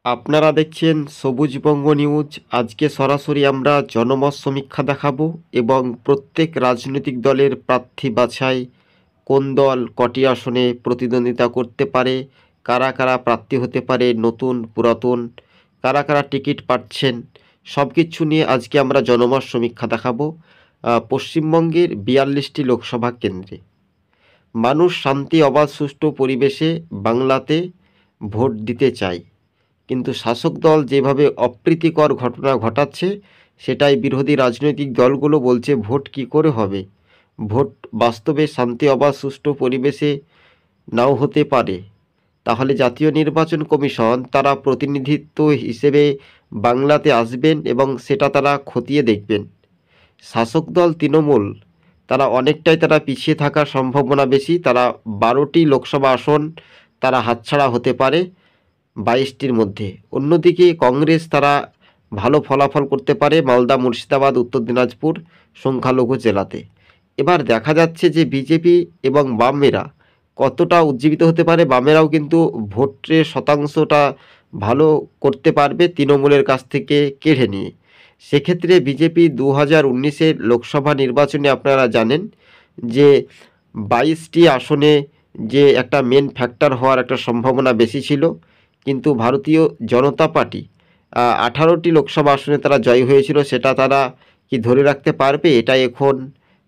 আপনারা দেখছেন সবুজবঙ্গ নিউজ। আজকে সরাসরি আমরা জনমত সমীক্ষা দেখাবো এবং প্রত্যেক রাজনৈতিক দলের প্রার্থী বাছাই, কোন দল কটি আসনে প্রতিদ্বন্দ্বিতা করতে পারে, কারা কারা প্রার্থী হতে পারে, নতুন পুরাতন, কারা কারা টিকিট পাচ্ছেন, সব কিছু নিয়ে আজকে আমরা জনমত সমীক্ষা দেখাবো। পশ্চিমবঙ্গের 42টি লোকসভা কেন্দ্রে মানুষ শান্তি, অবাধ, সুষ্ঠু পরিবেশে বাংলাতে ভোট দিতে চায়, কিন্তু শাসক দল যেভাবে অপ্রীতিকর ঘটনা ঘটাচ্ছে সেটাই বিরোধী রাজনৈতিক দলগুলো বলছে ভোট কি করে হবে। ভোট বাস্তবে শান্তি, অবাধ, সুষ্ঠু পরিবেশে নাও হতে পারে। তাহলে জাতীয় নির্বাচন কমিশন তারা প্রতিনিধিত্ব হিসেবে বাংলাতে আসবেন এবং সেটা তারা খতিয়ে দেখবেন। শাসক দল তৃণমূল তারা পিছিয়ে থাকার সম্ভাবনা বেশি। তারা 12টি লোকসভা আসন তারা হাতছাড়া হতে পারে 22টির মধ্যে। অন্যদিকে কংগ্রেস তারা ভালো ফলাফল করতে পারে মালদা, মুর্শিদাবাদ, উত্তর দিনাজপুর সংখ্যালঘু জেলাতে। এবার দেখা যাচ্ছে যে বিজেপি এবং বামেরা কতটা উজ্জীবিত হতে পারে। বামেরাও কিন্তু ভোটের শতাংশটা ভালো করতে পারবে তৃণমূলের কাছ থেকে কেড়ে নিয়ে। সেক্ষেত্রে বিজেপি 2019-এর লোকসভা নির্বাচনে আপনারা জানেন যে 22টি আসনে যে একটা মেন ফ্যাক্টর হওয়ার একটা সম্ভাবনা বেশি ছিল, কিন্তু ভারতীয় জনতা পার্টি 18টি লোকসভা আসনে তারা জয়ী হয়েছিল। সেটা তারা কি ধরে রাখতে পারবে, এটাই এখন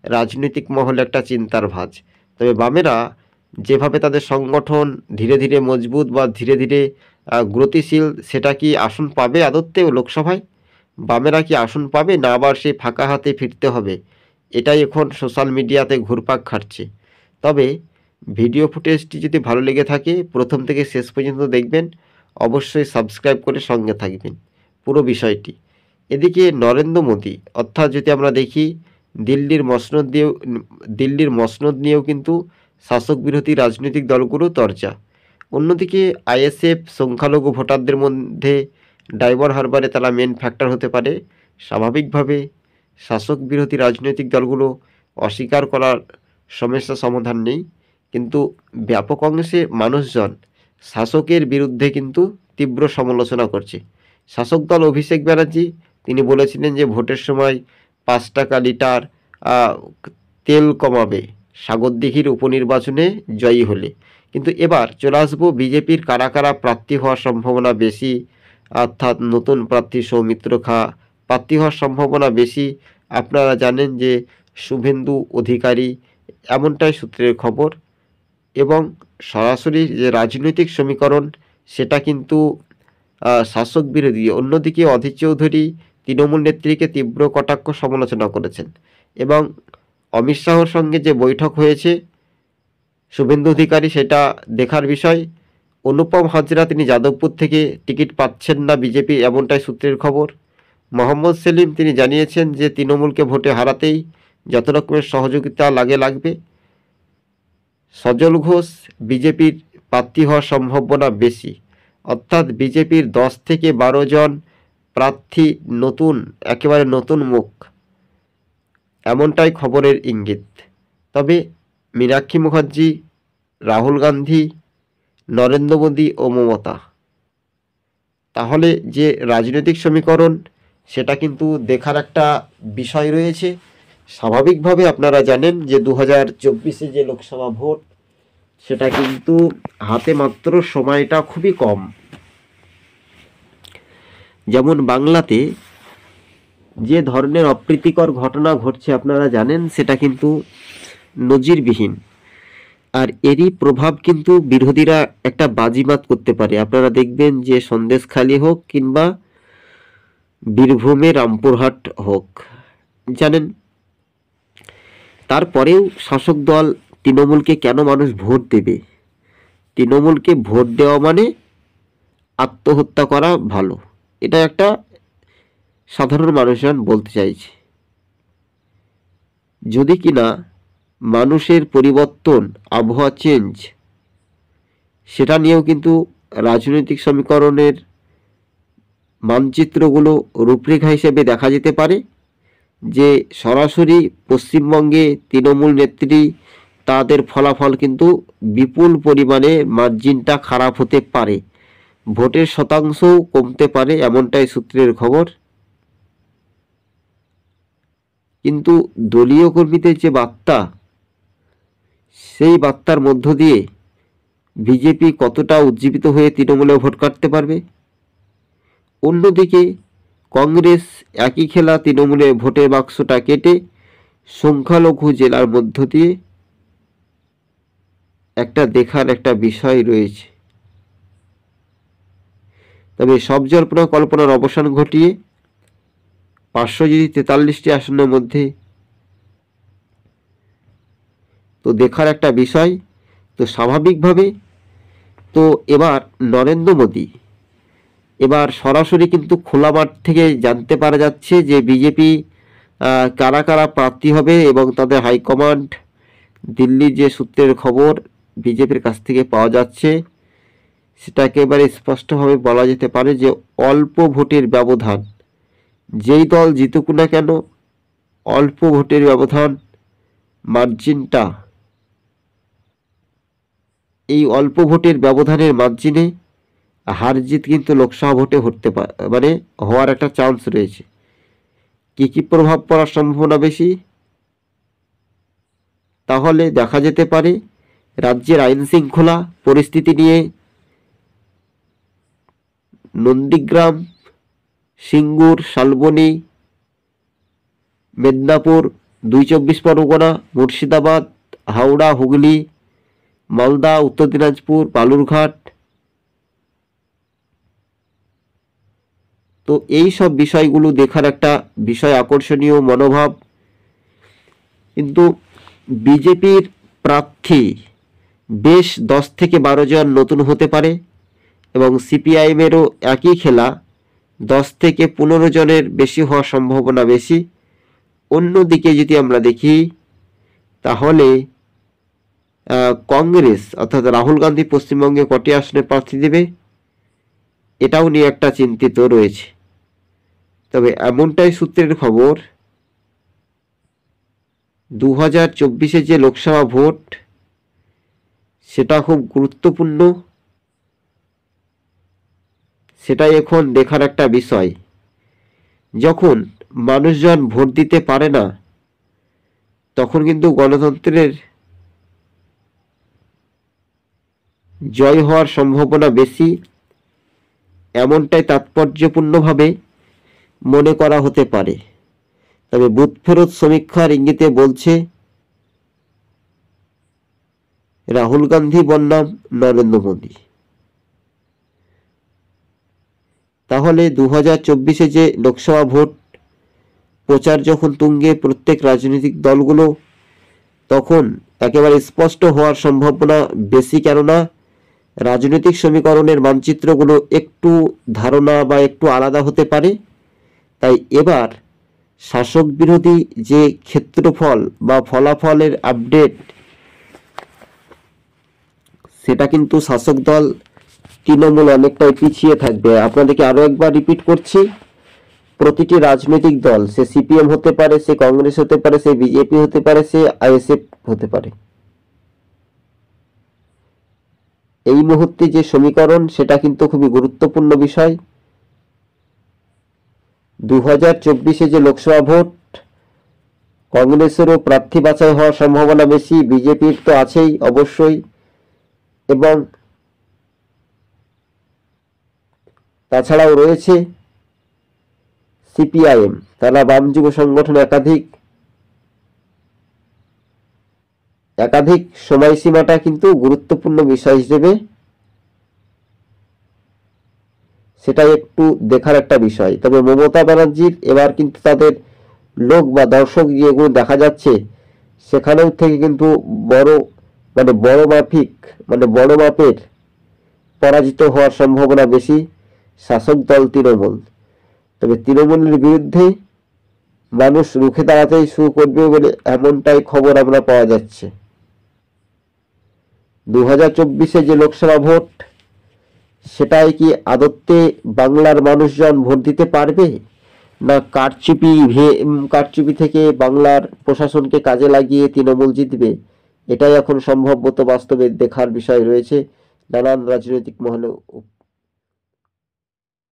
রাজনৈতিক মহলে একটা চিন্তার ভাঁজ। তবে বামেরা যেভাবে তাদের সংগঠন ধীরে ধীরে মজবুত বা ধীরে ধীরে গতিশীল, সেটা কি আসন পাবে আদতেও লোকসভায়? বামেরা কি আসন পাবে, না আবার সেই ফাঁকা হাতে ফিরতে হবে? এটাই এখন সোশ্যাল মিডিয়াতে ঘুরপাক খাটছে। তবে ভিডিও ফুটেজটি যদি ভালো লেগে থাকে প্রথম থেকে শেষ পর্যন্ত দেখবেন, অবশ্যই সাবস্ক্রাইব করে সঙ্গে থাকবেন পুরো বিষয়টি। এদিকে নরেন্দ্র মোদী, অর্থাৎ যদি আমরা দেখি দিল্লির মসনদ নিয়েও কিন্তু শাসক বিরোধী রাজনৈতিক দলগুলো চর্চা। অন্যদিকে আইএসএফ সংখ্যালঘু ভোটারদের মধ্যে ডায়মন্ড হারবারে তারা মেন ফ্যাক্টর হতে পারে। স্বাভাবিকভাবে শাসক বিরোধী রাজনৈতিক দলগুলো অস্বীকার করার সমস্যা সমাধান নেই, কিন্তু ব্যাপক অংশে মানুষজন শাসকের বিরুদ্ধে কিন্তু তীব্র সমালোচনা করছে। শাসক দল অভিষেক ব্যানার্জি তিনি বলেছিলেন যে ভোটের সময় 5 টাকা লিটার তেল কমাবে সাগরদিঘির উপনির্বাচনে জয়ী হলে। কিন্তু এবার চলে আসবো বিজেপির কারা কারা প্রার্থী হওয়ার সম্ভাবনা বেশি, অর্থাৎ নতুন প্রার্থী সৌমিত্র খা প্রার্থী হওয়ার সম্ভাবনা বেশি। আপনারা জানেন যে শুভেন্দু অধিকারী, এমনটাই সূত্রের খবর। এবং সরাসরি যে রাজনৈতিক সমীকরণ সেটা কিন্তু শাসক বিরোধী। অন্যদিকে অধীর চৌধুরী তৃণমূল নেত্রীকে তীব্র কটাক্ষ সমালোচনা করেছেন এবং অমিত শাহর সঙ্গে যে বৈঠক হয়েছে শুভেন্দু অধিকারী, সেটা দেখার বিষয়। অনুপম হাজরা তিনি যাদবপুর থেকে টিকিট পাচ্ছেন না বিজেপি, এমনটাই সূত্রের খবর। মোহাম্মদ সেলিম তিনি জানিয়েছেন যে তৃণমূলকে ভোটে হারাতেই যত রকমের সহযোগিতা লাগবে। সজল ঘোষ বিজেপির প্রার্থী হওয়ার সম্ভাবনা বেশি, অর্থাৎ বিজেপির 10 থেকে 12 জন প্রার্থী নতুন, একেবারে নতুন মুখ, এমনটাই খবরের ইঙ্গিত। তবে মীনাক্ষী মুখার্জি, রাহুল গান্ধী, নরেন্দ্র মোদী ও মমতা, তাহলে যে রাজনৈতিক সমীকরণ সেটা কিন্তু দেখার একটা বিষয় রয়েছে। স্বাভাবিকভাবে আপনারা জানেন যে 2024-এ যে লোকসভা ভোট সেটা কিন্তু হাতে মাত্র সময়টা খুবই কম। যেমন বাংলাতে যে ধরনের অপ্রীতিকর ঘটনা ঘটছে আপনারা জানেন, সেটা কিন্তু নজিরবিহীন। আর এরই প্রভাব কিন্তু বিরোধীরা একটা বাজিমাত করতে পারে। আপনারা দেখবেন যে সন্দেশখালী হোক কিংবা বীরভূমে রামপুরহাট হোক, জানেন, তারপরেও শাসক দল তৃণমূলকে কেন মানুষ ভোট দেবে? তৃণমূলকে ভোট দেওয়া মানে আত্মহত্যা করা ভালো, এটা একটা সাধারণ মানুষজন বলতে চাইছে। যদি কিনা মানুষের পরিবর্তন, আবহাওয়া চেঞ্জ, সেটা নিয়েও কিন্তু রাজনৈতিক সমীকরণের মানচিত্রগুলো রূপরেখা হিসেবে দেখা যেতে পারে যে সরাসরি পশ্চিমবঙ্গে তৃণমূল নেত্রী তাদের ফলাফল কিন্তু বিপুল পরিমাণে মার্জিনটা খারাপ হতে পারে ভোটের শতাংশও কমতে পারে, এমনটাই সূত্রের খবর। কিন্তু দলীয় কর্মীদের যে বার্তা, সেই বার্তার মধ্য দিয়ে বিজেপি কতটা উজ্জীবিত হয়ে তৃণমূলে ভোট কাটতে পারবে। অন্যদিকে কংগ্রেস একই খেলা, তৃণমূলে ভোটের বাক্সটা কেটে সংখ্যালঘু জেলার মধ্য দিয়ে একটা দেখার একটা বিষয় রয়েছে। তবে সব জল্পনা কল্পনার অবসান ঘটিয়ে 543টি আসনের মধ্যে তো দেখার একটা বিষয়। তো স্বাভাবিকভাবে তো এবার নরেন্দ্র মোদী এবার সরাসরি কিন্তু খোলা মাঠ থেকে জানতে পারা যাচ্ছে যে বিজেপি কারা কারা প্রার্থী হবে, এবং তাদের হাইকমান্ড দিল্লির যে সূত্রের খবর বিজেপির কাছ থেকে পাওয়া যাচ্ছে, সেটা একেবারে স্পষ্টভাবে বলা যেতে পারে যে অল্প ভোটের ব্যবধান, যেই দল জিতুক না কেন অল্প ভোটের ব্যবধান, মার্জিনটা, এই অল্প ভোটের ব্যবধানের মার্জিনে হার জিত কিন্তু লোকসভা ভোটে হওয়ার একটা চান্স রয়েছে। কি প্রভাব পড়ার সম্ভাবনা বেশি? তাহলে দেখা যেতে পারে রাজ্যের আইন শৃঙ্খলা পরিস্থিতি নিয়ে নন্দীগ্রাম, সিঙ্গুর, শালবনী, মেদিনীপুর, 2 চব্বিশ পরগনা, মুর্শিদাবাদ, হাওড়া, হুগলি, মালদা, উত্তর দিনাজপুর, বালুরঘাট, তো এই সব বিষয়গুলো দেখার একটা বিষয়, আকর্ষণীয় মনোভাব। কিন্তু বিজেপির প্রার্থী বেশ 10 থেকে 12 জন নতুন হতে পারে, এবং সিপিআইএমেরও একই খেলা, 10 থেকে 15 জনের বেশি হওয়ার সম্ভাবনা বেশি। অন্যদিকে যদি আমরা দেখি তাহলে কংগ্রেস অর্থাৎ রাহুল গান্ধী পশ্চিমবঙ্গে কটি আসনে প্রার্থী দেবে, এটাও নিয়ে একটা চিন্তিত রয়েছে। তবে এমনটাই সূত্রের খবর, 2024 যে লোকসভা ভোট, সেটা খুব গুরুত্বপূর্ণ, সেটাই এখন দেখার একটা বিষয়। যখন মানুষজন ভোট দিতে পারে না, তখন কিন্তু গণতন্ত্রের জয় হওয়ার সম্ভাবনা বেশি, এমনটাই তাৎপর্যপূর্ণভাবে মনে করা হতে পারে। তবে বুথ ফেরত সমীক্ষার ইঙ্গিতে বলছে রাহুল গান্ধী বনাম নরেন্দ্র মোদী। তাহলে 2024 যে লোকসভা ভোট প্রচার যখন তুঙ্গে প্রত্যেক রাজনৈতিক দলগুলো, তখন একেবারে স্পষ্ট হওয়ার সম্ভাবনা বেশি, কেননা রাজনৈতিক সমীকরণের মানচিত্রগুলো একটু ধারণা বা একটু আলাদা হতে পারে। তাই এবার শাসক বিরোধী যে ক্ষেত্রফল বা ফলাফলের আপডেট, সেটা কিন্তু শাসক দল তৃণমূল অনেকটাই পিছিয়ে থাকবে। আপনাদেরকে আরো একবার রিপিট করছি, প্রতিটি রাজনৈতিক দল, সে সিপিএম হতে পারে, সে কংগ্রেস হতে পারে, সে বিজেপি হতে পারে, সে আইএসএফ হতে পারে, এই মুহূর্তে যে সমীকরণ, সেটা কিন্তু খুবই গুরুত্বপূর্ণ বিষয়। 2024 যে লোকসভা ভোট, কংগ্রেসেরও প্রার্থী বাছাই হওয়ার সম্ভাবনা বেশি, বিজেপির তো আছেই অবশ্যই, এবং তাছাড়াও রয়েছে সিপিআইএম, তারা বাম যুব সংগঠন, একাধিক সময়সীমাটা কিন্তু গুরুত্বপূর্ণ বিষয় হিসেবে, সেটাই একটু দেখার একটা বিষয়। তবে মমতা ব্যানার্জির এবার কিন্তু তাদের লোক বা দর্শক যেগুলো দেখা যাচ্ছে, সেখানেও থেকে কিন্তু বড় মাপের পরাজিত হওয়ার সম্ভাবনা বেশি শাসক দল তৃণমূল। তবে তৃণমূলের বিরুদ্ধে মানুষ রুখে দাঁড়াতেই শুরু করবে বলে এমনটাই খবর আমরা পাওয়া যাচ্ছে। 2024 যে লোকসভা ভোট, সেটাই কি আদতে বাংলার মানুষজন ভোট দিতে পারবে, না কারচুপি থেকে বাংলার প্রশাসনকে কাজে লাগিয়ে তৃণমূল জিতবে, এটাই এখন সম্ভবত বাস্তবে দেখার বিষয় রয়েছে নানান রাজনৈতিক মহলে।